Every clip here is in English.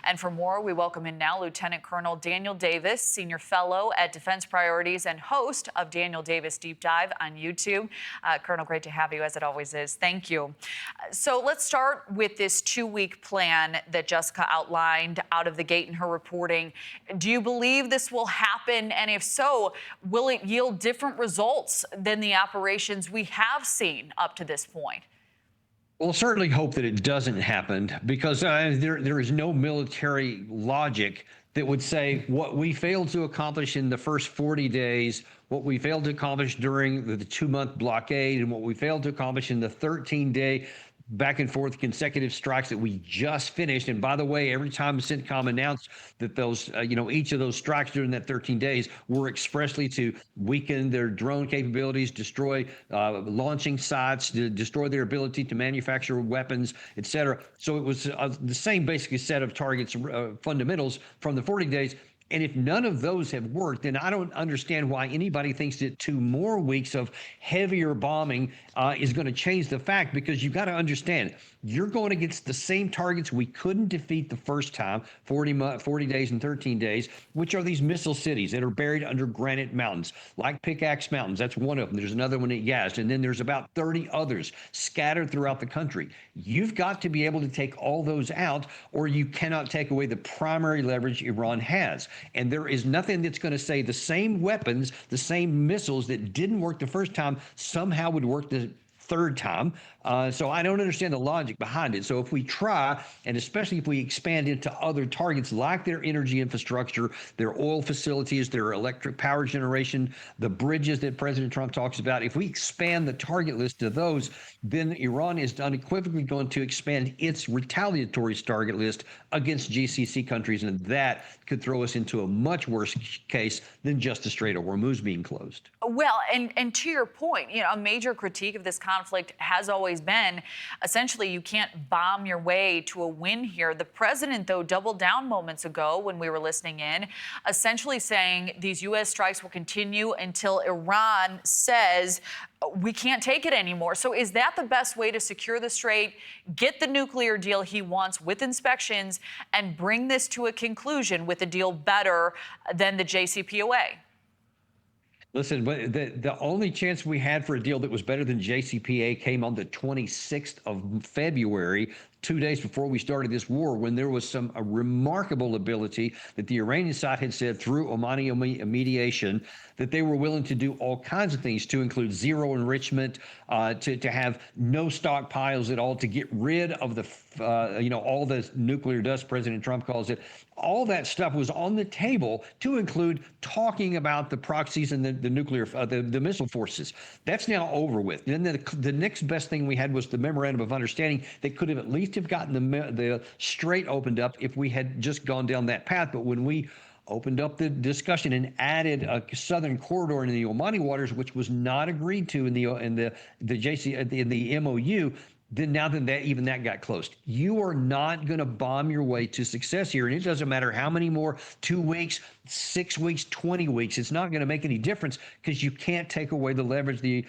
And for more, we welcome in now Lieutenant Colonel Daniel Davis, Senior Fellow at Defense Priorities and host of Daniel Davis Deep Dive on YouTube. Colonel, great to have you, as it always is. Thank you. So let's start with this 2-week plan that Jessica outlined out of the gate in her reporting. Do you believe this will happen? And if so, will it yield different results than the operations we have seen up to this point? We'll certainly hope that it doesn't happen, because there is no military logic that would say what we failed to accomplish in the first 40 days, what we failed to accomplish during the 2-month blockade, and what we failed to accomplish in the 13-day back and forth consecutive strikes that we just finished. And by the way, every time CENTCOM announced that those, each of those strikes during that 13 days were expressly to weaken their drone capabilities, destroy launching sites, to destroy their ability to manufacture weapons, et cetera. So it was the same basic set of targets, fundamentals from the 40 days. And if none of those have worked, then I don't understand why anybody thinks that 2 more weeks of heavier bombing is going to change the fact, because you've got to understand, you're going against the same targets we couldn't defeat the first time, 40 days and 13 days, which are these missile cities that are buried under granite mountains, like Pickaxe Mountains. That's one of them. There's another one at Yazd, and then there's about 30 others scattered throughout the country. You've got to be able to take all those out, or you cannot take away the primary leverage Iran has. And there is nothing that's going to say the same weapons, the same missiles that didn't work the first time somehow would work the third time. So I don't understand the logic behind it. So if we try, and especially if we expand into other targets like their energy infrastructure, their oil facilities, their electric power generation, the bridges that President Trump talks about, if we expand the target list to those, then Iran is unequivocally going to expand its retaliatory target list against GCC countries, and that could throw us into a much worse case than just the Strait of Hormuz being closed. Well, and to your point, a major critique of this conflict has always been, essentially, you can't bomb your way to a win here. The president, though, doubled down moments ago when we were listening in, essentially saying these U.S. strikes will continue until Iran says we can't take it anymore. So is that the best way to secure the Strait, get the nuclear deal he wants with inspections, and bring this to a conclusion with a deal better than the JCPOA? Listen, but the only chance we had for a deal that was better than JCPA came on the 26th of February, 2 days before we started this war, when there was a remarkable ability that the Iranian side had said through Omani mediation that they were willing to do all kinds of things, to include zero enrichment, to have no stockpiles at all, to get rid of all the nuclear dust, President Trump calls it. All that stuff was on the table, to include talking about the proxies and the nuclear, the missile forces. That's now over with. Then the next best thing we had was the memorandum of understanding that could have at least have gotten the Strait opened up if we had just gone down that path. But when we opened up the discussion and added a southern corridor in the Omani waters, which was not agreed to in the MOU, then that got closed. You are not going to bomb your way to success here, and it doesn't matter how many more 2 weeks, 6 weeks, 20 weeks. It's not going to make any difference, because you can't take away the leverage the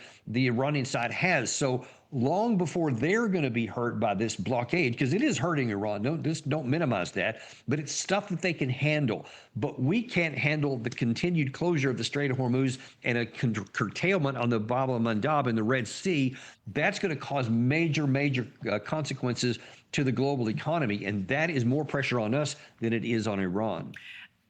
Iranian side has. So long before they're going to be hurt by this blockade, because it is hurting Iran. Don't minimize that. But it's stuff that they can handle. But we can't handle the continued closure of the Strait of Hormuz and a curtailment on the Bab el-Mandab in the Red Sea. That's going to cause major consequences to the global economy. And that is more pressure on us than it is on Iran.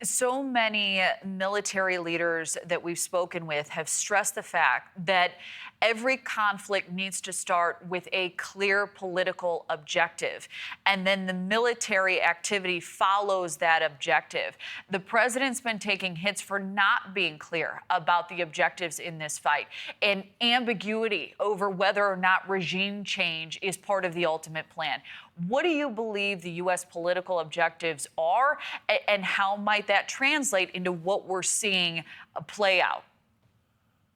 So many military leaders that we've spoken with have stressed the fact that every conflict needs to start with a clear political objective, and then the military activity follows that objective. The president's been taking hits for not being clear about the objectives in this fight, and ambiguity over whether or not regime change is part of the ultimate plan. What do you believe the U.S. political objectives are, and how might that translate into what we're seeing play out?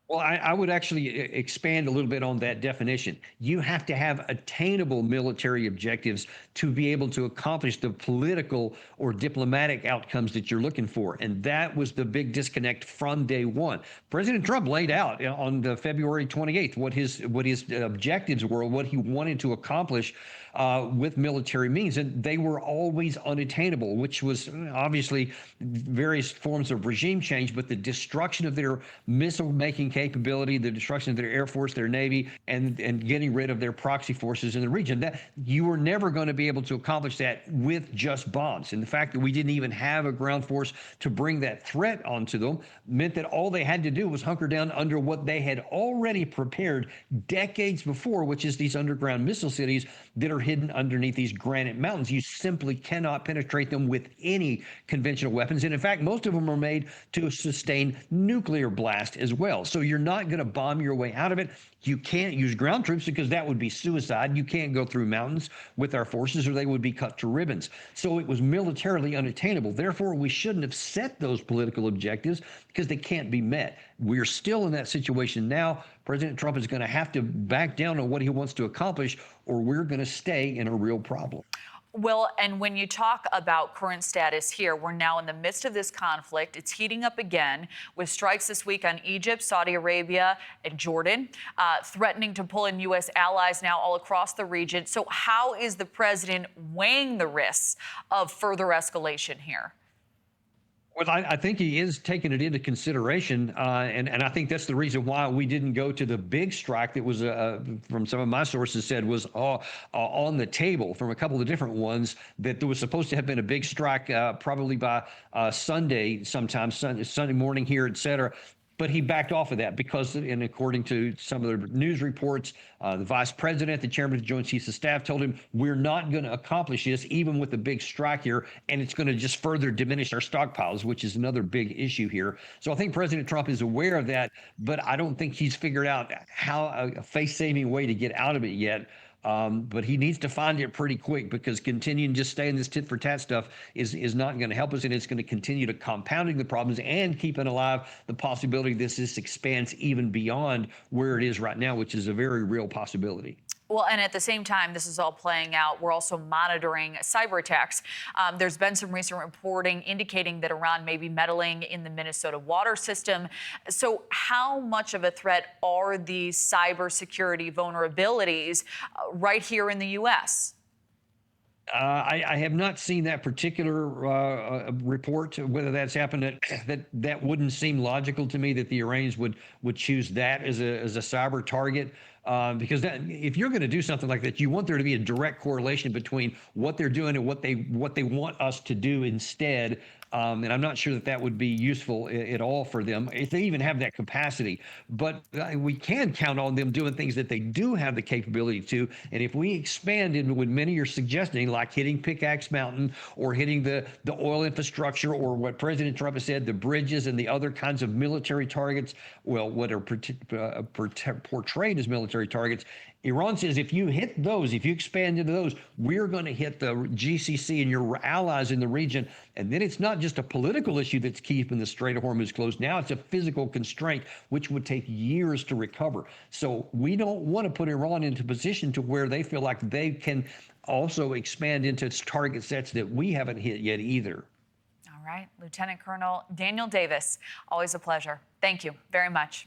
Well, I would actually expand a little bit on that definition. You have to have attainable military objectives to be able to accomplish the political or diplomatic outcomes that you're looking for. And that was the big disconnect from day one. President Trump laid out on the February 28th what his objectives were, what he wanted to accomplish with military means, and they were always unattainable, which was obviously various forms of regime change, but the destruction of their missile making capability, the destruction of their Air Force, their Navy, and getting rid of their proxy forces in the region. That you were never going to be able to accomplish that with just bombs. And the fact that we didn't even have a ground force to bring that threat onto them meant that all they had to do was hunker down under what they had already prepared decades before, which is these underground missile cities that are hidden underneath these granite mountains. You simply cannot penetrate them with any conventional weapons. And in fact, most of them are made to sustain nuclear blast as well. So you're not going to bomb your way out of it. You can't use ground troops because that would be suicide. You can't go through mountains with our forces or they would be cut to ribbons. So it was militarily unattainable. Therefore, we shouldn't have set those political objectives because they can't be met. We're still in that situation now. President Trump is going to have to back down on what he wants to accomplish, or we're going to stay in a real problem. Well, and when you talk about current status here, we're now in the midst of this conflict. It's heating up again with strikes this week on Egypt, Saudi Arabia, and Jordan, threatening to pull in U.S. allies now all across the region. So how is the president weighing the risks of further escalation here? Well, I think he is taking it into consideration, and I think that's the reason why we didn't go to the big strike that was, from some of my sources said was on the table from a couple of different ones, that there was supposed to have been a big strike probably by Sunday, sometime Sunday morning here, et cetera. But he backed off of that because, and according to some of the news reports, the vice president, the chairman of the Joint Chiefs of Staff, told him, we're not going to accomplish this even with the big strike here, and it's going to just further diminish our stockpiles, which is another big issue here. So I think President Trump is aware of that, but I don't think he's figured out how a face-saving way to get out of it yet. But he needs to find it pretty quick, because continuing just staying this tit for tat stuff is not going to help us, and it's going to continue to compounding the problems and keeping alive the possibility this expands even beyond where it is right now, which is a very real possibility. Well, and at the same time, this is all playing out, we're also monitoring cyber attacks. There's been some recent reporting indicating that Iran may be meddling in the Minnesota water system. So how much of a threat are these cybersecurity vulnerabilities right here in the U.S.? I have not seen that particular report, whether that's happened. That wouldn't seem logical to me that the Iranians would choose that as a cyber target. Because if you're going to do something like that, you want there to be a direct correlation between what they're doing and what they want us to do instead. And I'm not sure that would be useful at all for them, if they even have that capacity. But we can count on them doing things that they do have the capability to. And if we expand into what many are suggesting, like hitting Pickaxe Mountain or hitting the oil infrastructure, or what President Trump has said, the bridges and the other kinds of military targets, well, what are portrayed as military targets, Iran says if you hit those, if you expand into those, we're going to hit the GCC and your allies in the region. And then it's not just a political issue that's keeping the Strait of Hormuz closed. Now it's a physical constraint, which would take years to recover. So we don't want to put Iran into a position to where they feel like they can also expand into target sets that we haven't hit yet either. All right. Lieutenant Colonel Daniel Davis, always a pleasure. Thank you very much.